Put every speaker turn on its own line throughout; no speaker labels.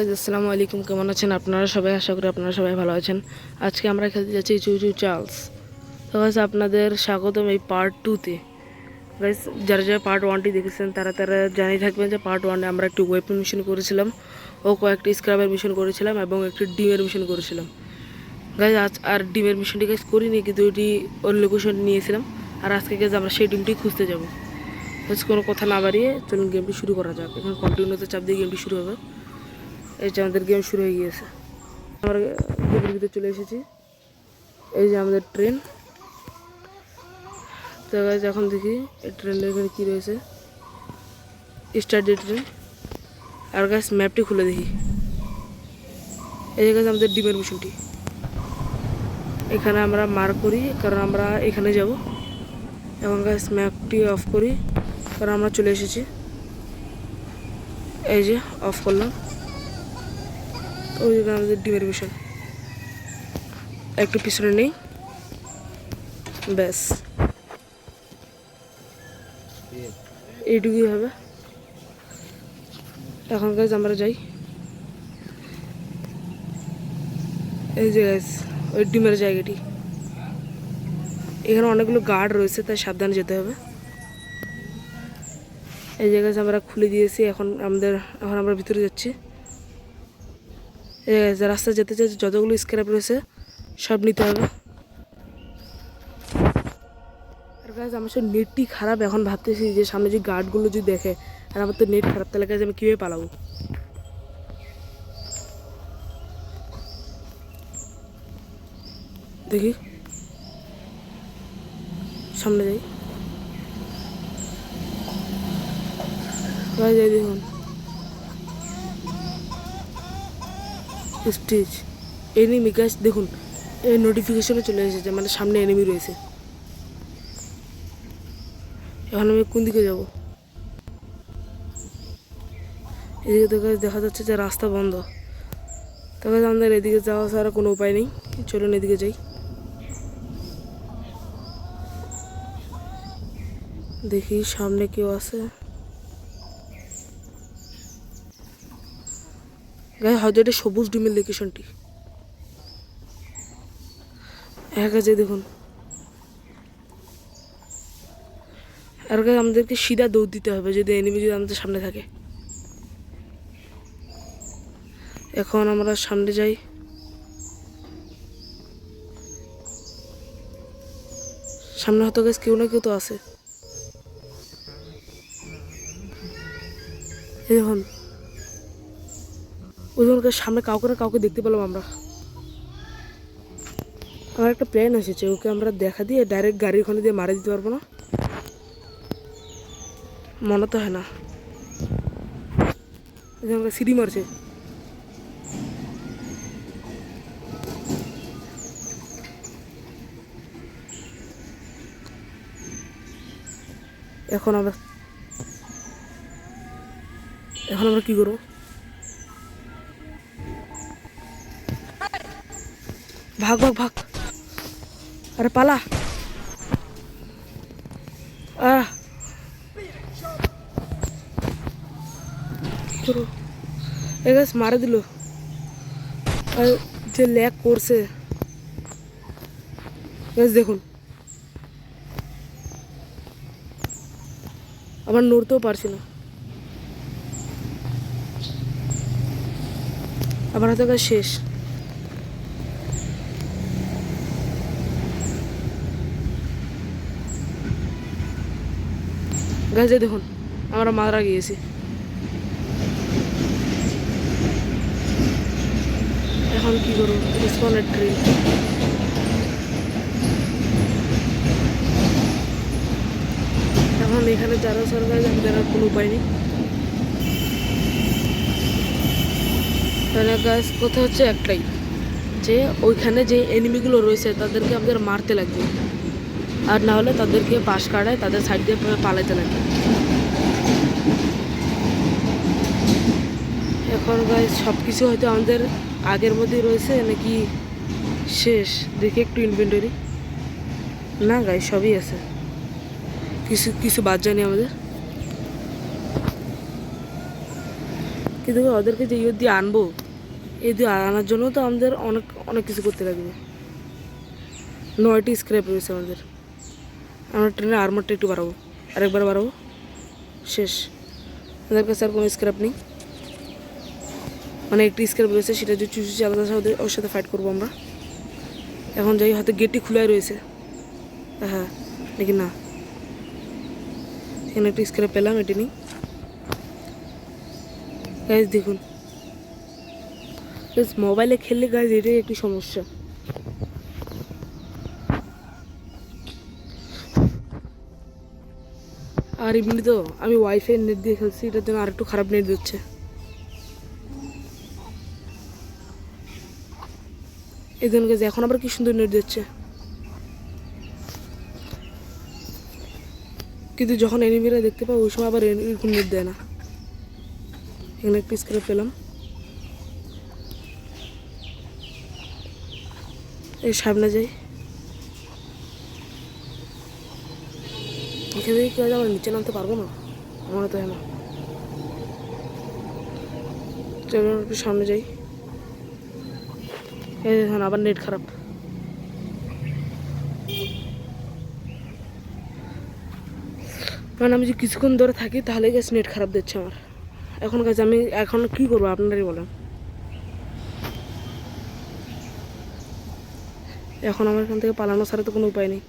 আসসালামু আলাইকুম, কেমন আছেন আপনারা সবাই? আশা করি আপনারা সবাই ভালো আছেন। আজকে আমরা খেলতে যাচ্ছি চুচু চার্লস। তো গাইস আপনাদের স্বাগতম এই পার্ট 2-তে। গাইস যারা যারা পার্ট 1টি দেখেছেন তারা তারা জানিয়ে থাকবেন যে পার্ট 1-এ আমরা একটি ওয়েপন মিশন করেছিলাম ও কয়েকটি স্ক্রাবের মিশন করেছিলাম এবং একটি ডিমের মিশন করেছিলাম। গাইস আজ আর ডিমের মিশনটি গাইস করিনি, কিন্তু ওইটি ওর লোকেশন নিয়েছিলাম। আর আজকে গাইস আমরা সেই ডিমটি খুঁজতে যাব। গাইস কোনো কথা না বাড়িয়ে চলুন গেমটি শুরু করা যাক। এখন কন্টিনিউতে চাপ দিয়ে গেমটি শুরু হবে। এই যে আমাদের গেম শুরু হয়ে গিয়েছে, আমরা গেমের ভিতরে চলে এসেছি। এই যে আমাদের ট্রেন। তো গাইস এখন দেখি এই ট্রেনের এখানে কী রয়েছে। Start day train. আর গাইস ম্যাপটি খুলে দেখি। এই যে গাইস আমাদের ডিমের মিশনটি এখানে আমরা মার্ক করি, কারণ আমরা এখানে যাব। এখন গাইস ম্যাপটি অফ করি, কারণ আমরা চলে এসেছি। এই যে অফ করলাম। ওই যে আমাদের ডিমের মিশন, একটু পিছনে নেই, ব্যাস এইটুকুই হবে। এখন গাইস আমরা যাই। এই যে গাইস ওই ডিমের জায়গাটি, এখানে অনেকগুলো গার্ড রয়েছে, তাই সাবধানে যেতে হবে। এই যে গাইস আমরা খুলে দিয়েছি, এখন আমরা ভিতরে যাচ্ছি। এই গাইস রাস্তা যেতে চাই, যতগুলো স্ক্র্যাপ রয়েছে সব নিতে হবে। আর গাইস আমার সব নেটটি খারাপ, এখন ভাবতেছি যে সামনে যে গার্ডগুলো যদি দেখে আর আমার তো নেট খারাপ, তাহলে গাইস আমি কীভাবে পালাবো। দেখি সামনে যাই। যাই দেখুন স্টেজ এনিমি। গাইস দেখুন এই নোটিফিকেশনে চলে এসেছে, মানে সামনে এনিমি রয়েছে। এখন আমি কোন দিকে যাব? এদিকে তো গাইস দেখা যাচ্ছে যে রাস্তা বন্ধ। তো গাইস আমাদের এদিকে যাওয়া ছাড়া কোনো উপায় নেই, চলুন এদিকে যাই। দেখি সামনে কেউ আছে। গাইস হয়তো এটা সবুজ ডিমের লোকেশনটি। এক আছে দেখুন। আর গাইস আমাদেরকে সিধা দৌড় দিতে হবে যদি এনিমি যদি আমাদের সামনে থাকে। এখন আমরা সামনে যাই। সামনে হয়তো গাইস কেউ না কেউ তো আছে। এই দেখুন ওই জনকে সামনে কাউকে না কাউকে দেখতে পেলাম আমরা। আমার একটা প্ল্যান এসেছে, ওকে আমরা দেখা দিয়ে ডাইরেক্ট গাড়ির ওখানে দিয়ে মারা দিতে পারবো না? মনে তো হয় না। আমরা সিঁড়ি মারছে। এখন আমরা কি করবো? ভাগ ভাগ ভাগ, আরে পালা। আহ কি করবো? এ গাছ মারা দিল। আর যে ল্যাগ করছে গাছ দেখুন, আবার নড়তেও পারছি না। আমার হাতে কাজ শেষ। গাছে দেখুন আমরা মারা গিয়েছি। এখন কি করবো? রিসপনের ট্রেন। এখন এখানে যারা সরকার আমাদের আর কোনো উপায় নেই। তাহলে গাছ কথা হচ্ছে একটাই, যে ওইখানে যে এনিমিগুলো রয়েছে তাদেরকে আমাদের মারতে লাগবে, আর না হলে তাদেরকে পাশ কাটায় তাদের সাইড দিয়ে পালাইতে লাগবে। এখন গাইস সব কিছু হয়তো আমাদের আগের মধ্যেই রয়েছে নাকি শেষ, দেখি একটু ইনভেন্টরি। না গাইস সবই আছে, কিছু কিছু বাদ জানি আমাদের। কিন্তু ওদেরকে যে ইয়ে দিয়ে আনবো, এই দিয়ে আনার জন্য তো আমাদের অনেক অনেক কিছু করতে লাগবে। 9টি স্ক্র্যাপ রয়েছে আমাদের। আমরা ট্রেনের আর্মারটা একটু বাড়াবো, আরেকবার বাড়াবো, শেষ। আমাদের কাছে আর কোনো স্ক্র্যাপ নেই, মানে একটি স্ক্র্যাপ রয়েছে, সেটা যে চুচু চালাতে সাথে ওর সাথে ফাইট করবো আমরা। এখন যাই, হয়তো গেটটি খোলাই রয়েছে, হ্যাঁ নাকি না, এখানে একটি স্ক্র্যাপ পেলাম, এটি নিই। গাইজ দেখুন, মোবাইলে খেললে গাইজ এটাই একটি সমস্যা। আর এমনি তো আমি ওয়াইফাই নেট দিয়ে খেলছি, এটার জন্য আরেকটু খারাপ নেট দিচ্ছে। এই জন্য গাইজ এখন আবার কি সুন্দর নেট দিচ্ছে, কিন্তু যখন এনিমিরা দেখতে পাই ওই সময় আবার এরকম নেট দেয় না। এখানে একটু স্ক্র্যাপ পেলাম, এই সামনে যাই, এখান থেকে কেউ আমরা নিচে নামতে পারবো না, মনে তো হয় না। চলো একটু সামনে যাই। এই দেখুন আবার নেট খারাপ। মানে আমি যদি কিছুক্ষণ ধরে থাকি তাহলে গেছে নেট খারাপ দিচ্ছে আমার। এখন কাছে আমি এখন কি করবো আপনারাই বলেন। এখন আমার এখান থেকে পালানো ছাড়া তো কোনো উপায় নেই।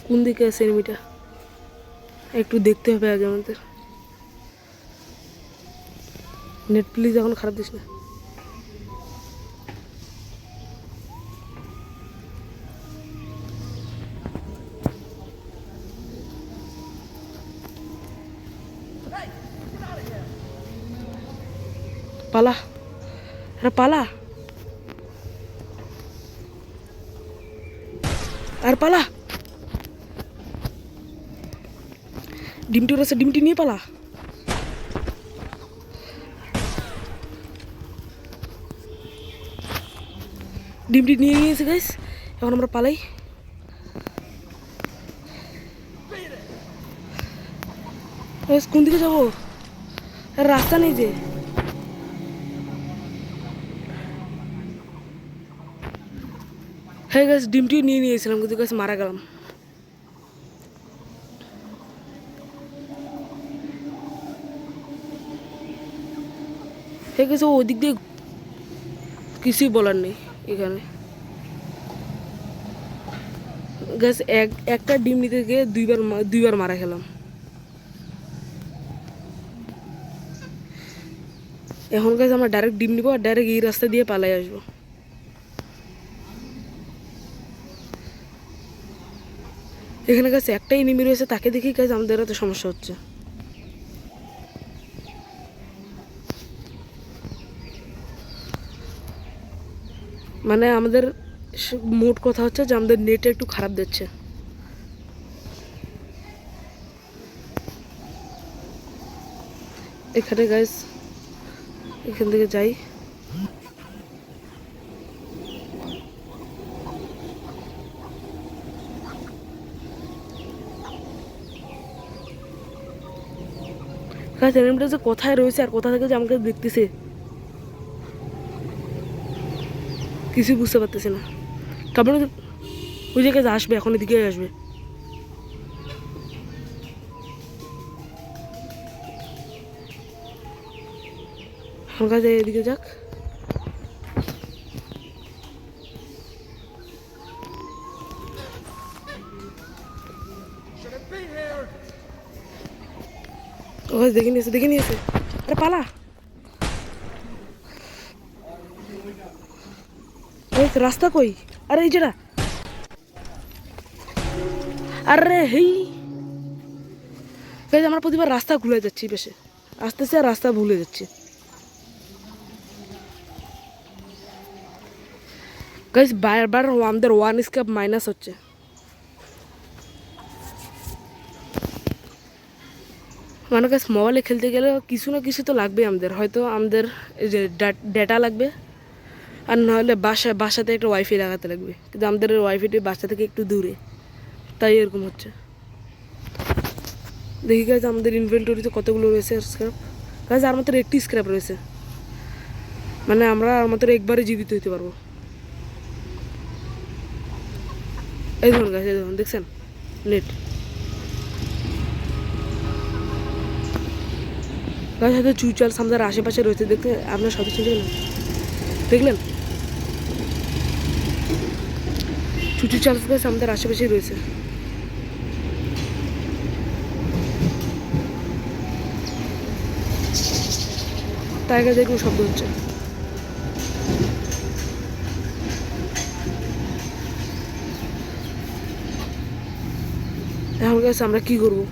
কোন দিকে আছে এনিমিটা একটু দেখতে হবে আগে আমাদের। নেট প্লিজ এখন খারাপ দিস না। পালা, আরে পালা, আর পালা। ডিমটি রয়েছে, ডিমটি নিয়ে পালা। ডিমটি নিয়ে গিয়েছে গাইস, এখন আমরা পালাই। কোন দিকে যাবো, রাস্তা নেই যে। হ্যাঁ গাছ ডিমটি নিয়ে নিয়েছিলাম, কিন্তু গাছ মারা গেলাম। হ্যাঁ গেছে ওই দিক দিয়ে কিছুই বলার নেই এখানে। গাছ একটা ডিম নিতে গিয়ে দুইবার মারা খেলাম। এখন গাছ আমরা ডাইরেক্ট ডিম নিবো আর ডাইরেক্ট এই রাস্তা দিয়ে পালাই আসবো। এখানে গাছ একটাই এনিমি রয়েছে, তাকে দেখি গাছ আমাদের এত সমস্যা হচ্ছে। মানে আমাদের মোট কথা হচ্ছে যে আমাদের নেট একটু খারাপ দিচ্ছে। এখানে গাইস এখান থেকে যাই। গাইস এনিমিটা যে কোথায় রয়েছে আর কোথা থেকে যে আমাকে দেখতেছে কিছুই বুঝতে পারতেছি না। কারণ ওই জায়গায় আসবে, এখন এদিকে আসবে। হালকা যায়, এদিকে যাক। ওখানে দেখে নিয়েছে। আরে পালা, রাস্তা কই? আরে এই যেটা, আরে হেই আমরা প্রতিবার রাস্তা ভুলে যাচ্ছি, বেশি আসতেছে আর রাস্তা ভুলে যাচ্ছি। গাইস বারবার আমাদের 1 স্কেপ মাইনাস হচ্ছে। মানে গাছ মোবাইলে খেলতে গেলে কিছু না কিছু তো লাগবে আমাদের, হয়তো আমাদের এই যে ডেটা লাগবে, আর নাহলে বাসাতে একটা ওয়াইফাই লাগাতে লাগবে, কিন্তু আমাদের ওয়াইফাইটি বাসা থেকে একটু দূরে, তাই এরকম হচ্ছে। দেখি গাছ আমাদের ইনভেন্টরিতে কতগুলো রয়েছে স্ক্র্যাপ। গাছ আর মাত্র একটি স্ক্র্যাপ রয়েছে, মানে আমরা আর মাত্র একবারে জীবিত হইতে পারবো। এই ধরুন গাছ, এই ধরুন, দেখছেন নেট গাছ, হয়তো চুচাল আমাদের আশেপাশে রয়েছে, দেখতে আপনার সাথে শুনতে গেলেন, দেখলেন চুচু চার্লস গাছ আমাদের আশেপাশেই রয়েছে। তাই গাছ দেখুন শব্দ হচ্ছে। এখন গাছ আমরা কি করবো?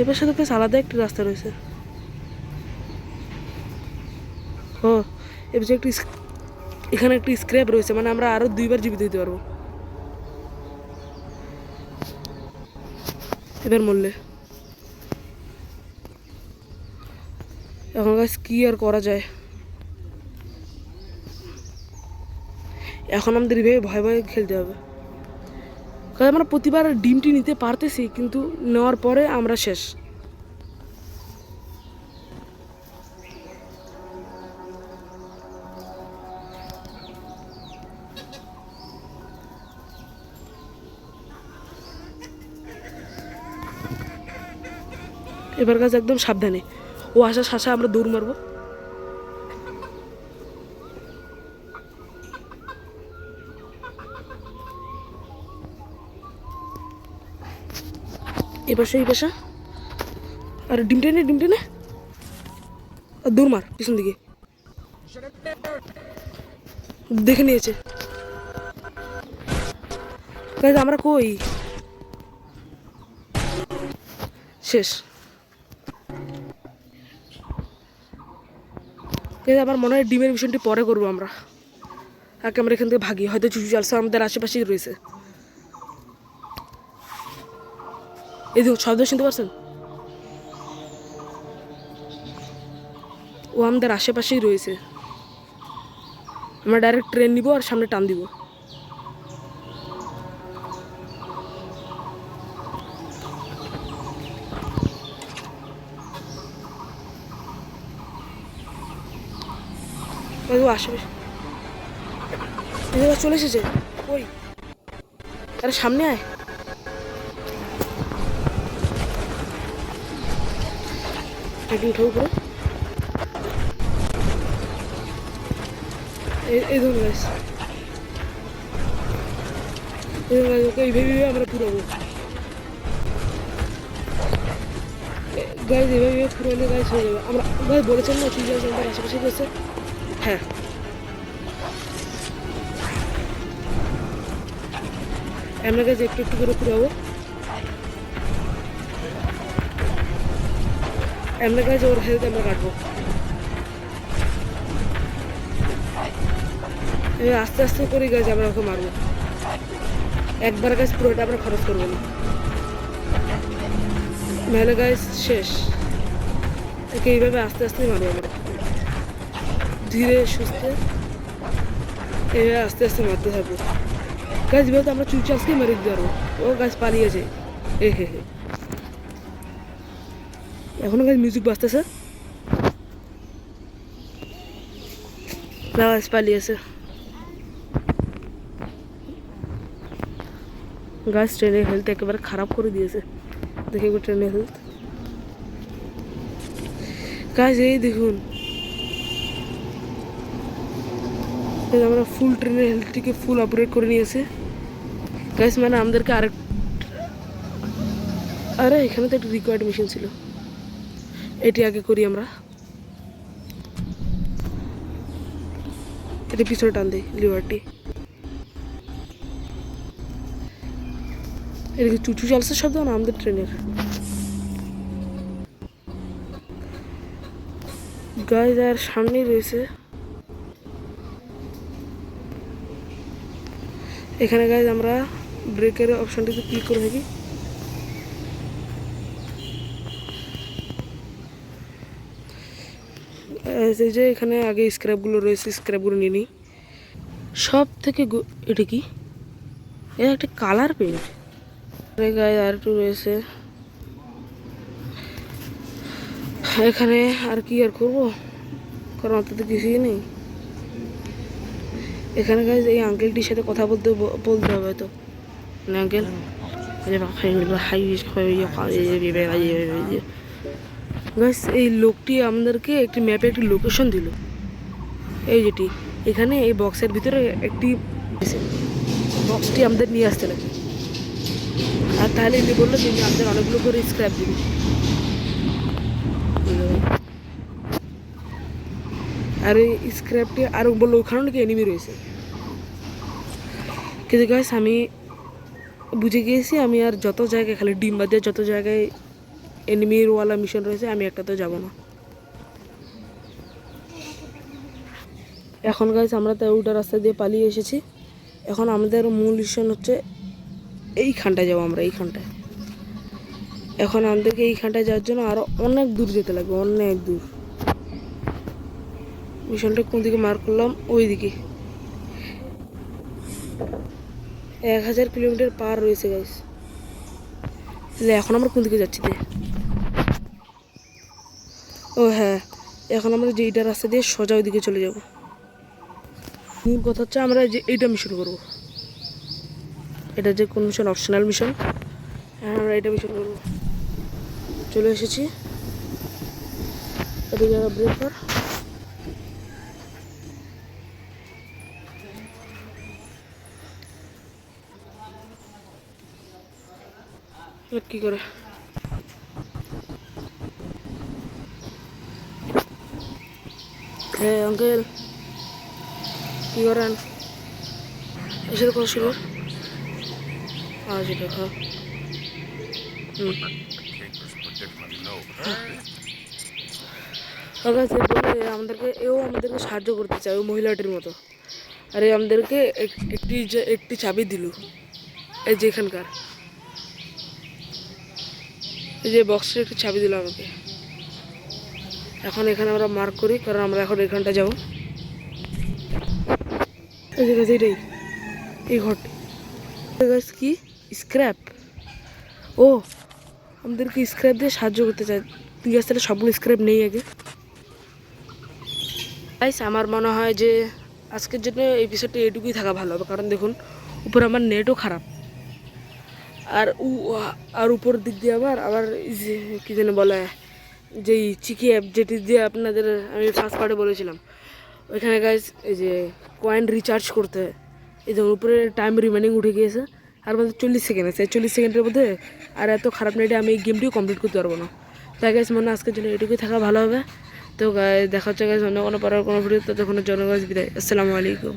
এবার সাথে বেশ আলাদা একটি রাস্তা রয়েছে। ও এবার যে একটি এখানে একটি স্ক্র্যাপ রয়েছে, মানে আমরা আরো 2বার জীবিত দিতে পারবো এবার মরলে। এখন গাছ কি আর করা যায়? এখন আমাদের এইভাবে ভয় ভয়ে খেলতে হবে, কারণ আমরা প্রতিবার ডিমটি নিতে পারতেছি, কিন্তু নেওয়ার পরে আমরা শেষ। এবার গাছ একদম সাবধানে, ও আসার শাসা আমরা দৌড় মারবো। এবার এই পাশা, আর ডিম টেনে আর দৌড় মার পিছন দিকে, দেখে নিয়েছে। গাইজ আমরা কই? শেষ। গাইজ আমার মনে হয় ডিমের মিশনটি পরে করবো আমরা, আগে আমরা এখান থেকে ভাগি, হয়তো চুচু চালসা আমাদের আশেপাশেই রয়েছে। এই দেখুন শব্দ শুনতে পারছেন? ও আমাদের আশেপাশেই রয়েছে। আমরা ডাইরেক্ট ট্রেন নিব আর সামনে টান দিব। ও আশেপাশে চলে এসেছে। ওই আরে সামনে আয়। উঠে উপরে, এই ধরুন গাছ, ওকে এইভাবে আমরা পুরাবো গাছ, এইভাবে পুরালে গাছ হয়ে যাবে। আমরা গাছ বলেছেন না চুল গাছ আমাদের আশেপাশে রয়েছে। হ্যাঁ আমরা গাছ একটু একটু করে পুরাবো। আমরা গাছ ওর হেলথ আমরা কাটবো, আস্তে আস্তে করে গাছ আমরা ওকে মারবো, একবার গাছ পুরোটা আমরা খরচ করবো না, নাহলে গাছ শেষ। একে এইভাবে আস্তে আস্তে মারবো আমরা, ধীরে সুস্থে এইভাবে আস্তে আস্তে মারতে থাকবো। গাছ যেহেতু আমরা চুচালসকে মেরে দিতে পারবো, ও গাছ পালিয়েছে। হে হে হে, এখনো গাছ মিউজিক বাজতেছে না, গাছ পালিয়েছে। গাছ ট্রেনের হেলথ একেবারে খারাপ করে দিয়েছে, দেখে একবার ট্রেনের হেলথ। গাছ এই দেখুন আমরা ফুল ট্রেনের হেলথটিকে ফুল অপারেট করে নিয়েছে গাছ, মানে আমাদেরকে আরেক, আরে এখানে তো একটা রিকোয়ার্ড মেশিন ছিল, এটি আগে করি আমরা। এটি পিছনে টান দিই লিভারটি, এদিকে চুচু চালসের শব্দ না আমাদের ট্রেনের। গাইজ আর সামনেই রয়েছে, এখানে গাইজ আমরা ব্রেকের অপশানটিতে ক্লিক করে থাকি। এই যে এখানে আগে স্ক্র্যাপগুলো রয়েছে, স্ক্র্যাপগুলো নিয়ে নিই। সব থেকে এটা কি, এটা একটা কালার পেন্ট। গায়ে আর একটু রয়েছে এখানে। আর কি আর করবো, কারণ অত তো কিছুই নেই এখানে। গাইজ এই আঙ্কেলটির সাথে কথা বলতে হবে তো, মানে আঙ্কেল গাইজ এই লোকটি আমাদেরকে একটি ম্যাপে একটি লোকেশন দিল। এই যেটি এখানে এই বক্সের ভিতরে একটি বক্সটি আমাদের নিয়ে আসতে লাগে। আর তাহলে ইনি বললো যে আমাদের অনেকগুলো করে স্ক্র্যাপ দিবি। আর এই স্ক্র্যাপটি আর বললো ওখানেও নাকি এনিমি রয়েছে। কিন্তু গাইস আমি বুঝে গিয়েছি, আমি আর যত জায়গায় খালি ডিম বাদে যত জায়গায় এনিমির ওয়ালা মিশন রয়েছে আমি একটাতেও যাব না। এখন গাইস আমরা তো ওটা রাস্তা দিয়ে পালিয়ে এসেছি। এখন আমাদের মূল মিশন হচ্ছে এইখানটায় যাবো আমরা, এইখানটায়। এখন আমাদেরকে এইখানটায় যাওয়ার জন্য আরও অনেক দূর যেতে লাগবে, অনেক দূর। মিশনটা কোন দিকে মার্ক করলাম, ওই দিকে 1000 কিলোমিটার পার রয়েছে গাইস। তাহলে এখন আমরা কোন দিকে যাচ্ছি? ও হ্যাঁ, এখন আমরা যে এইটা রাস্তা দিয়ে সোজা ওই দিকে চলে যাব। মূল কথা হচ্ছে আমরা যে এইটা মিশন করব, এটা যে কোন মিশন, অপশনাল মিশন। হ্যাঁ আমরা এটা মিশন করব। চলে এসেছি, এটা জায়গা ব্রেক কর। কি করে হ্যাঁ আঙ্কেল কি করেন? এসে কত ছিল আজ এটা? হ্যাঁ বলে আমাদেরকে, আমাদেরকে সাহায্য করতে চায় ওই মহিলাটির মতো। আরে আমাদেরকে একটি চাবি দিল, এই যে এখানকার এই যে বক্সের একটি চাবি দিল আমাকে। এখন এখানে আমরা মার্ক করি, কারণ আমরা এখন এখানটা যাবো। এই যে এটাই এই ঘরটি কি স্ক্র্যাপ। ও আমাদেরকে স্ক্র্যাপ দিয়ে সাহায্য করতে চায়। তুই আসলে সবগুলো স্ক্র্যাপ নেই আগে। গাইস আমার মনে হয় যে আজকের জন্য এপিসোডটা এটুকুই থাকা ভালো হবে, কারণ দেখুন উপরে আমার নেটও খারাপ। আর উপর দিক দিয়ে আবার কী যেন বলে, যেই চিকি অ্যাপ যেটি দিয়ে আপনাদের আমি ফার্স্ট পার্টে বলেছিলাম, ওইখানে গাইস এই যে কয়েন রিচার্জ করতে হয়। এই যে উপরে টাইম রিমাইনিং উঠে গিয়েছে, আর মধ্যে 40 সেকেন্ড আছে। 40 সেকেন্ডের মধ্যে আর এত খারাপ নেটে আমি এই গেমটিও কমপ্লিট করতে পারবো না। তাই গাইস মনে আজকের জন্য এটুকুই থাকা ভালো হবে। তো গাইস দেখা হচ্ছে গাইস অন্য কোনো পরের কোনো ভিডিও, ততক্ষণের জন্য গাইস বিদায়। আসসালামু আলাইকুম।